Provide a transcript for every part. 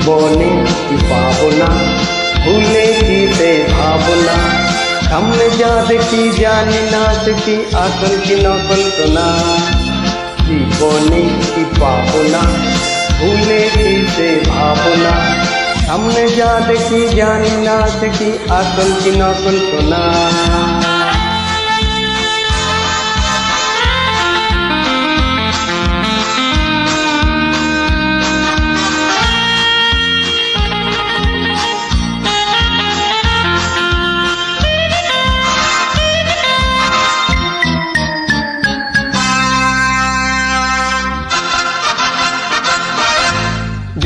জীবনে কি পাবো না, ভুলে কি সে ভাবনা। সামনে যা দেখি জানি না সে কি আসল কি নকল তো না। জীবনে কি পাবো না, ভুলে কি সে ভাবনা। সামনে যা দেখি জানি না সে কি আসল কি নকল তো না।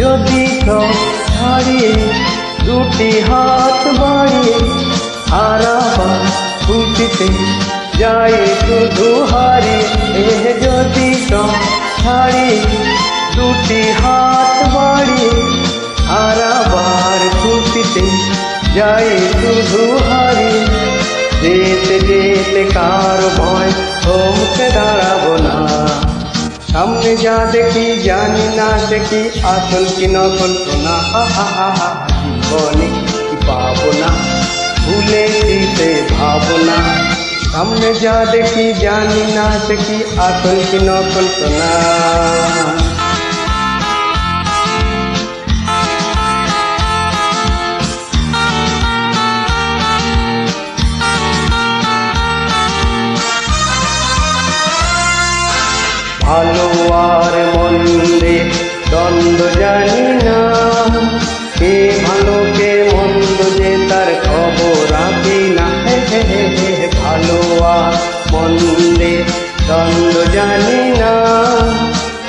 যদি সব হারিয়ে দুটি হাত বাড়িয়ে হারাবার খুশিতে যাই শুধু হারিয়ে। যদি সব হারিয়ে দুটি হাত বাড়িয়ে হারাবার খুশিতে যাই শুধু হারিয়ে। যেতে যেতে কারো ভয় থমকে দাঁড়াবো না। সামনে যা দেখি জানি না সে কি আসল কি নকল তো না। জীবনে কি পাবো না, ভুলে কি সে ভাবনা। সামনে যা দেখি জানি না সে কি আসল কি নকল তো না। ভালো আর মন্দে দ্বন্দ্ব জানি না, কে ভালো কে মন্দ যে তার খবর রাখি না। ভালো আর মন্দে দ্বন্দ্ব জানি না,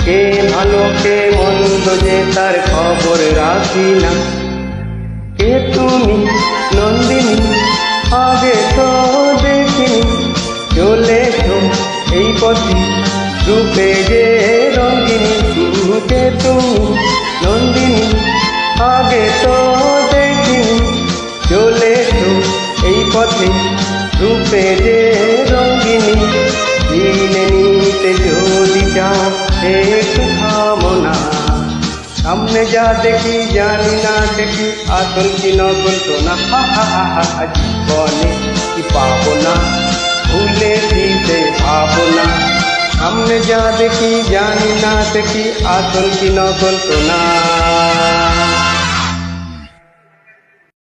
কে ভালো কে মন্দ যে তার খবর রাখি না। কে তুমি নন্দিনী আগে তো দেখিনি, চলেছো এই পথে রূপে যে রঙ্গিনী। কে তুমি নন্দিনী আগে তো দেখিনি, চলেছো এই পথে রূপে যে রঙ্গিনী। দিনে নিতে যদি যাও একটু থামো না। সামনে যা দেখি জানি না দেখি আসল কি নকল তো না। জীবনে কি পাবো না, ভুলে দিতে ভাবো না। সামনে যা দেখি জানি না দেখি আসল কি নকল তো না।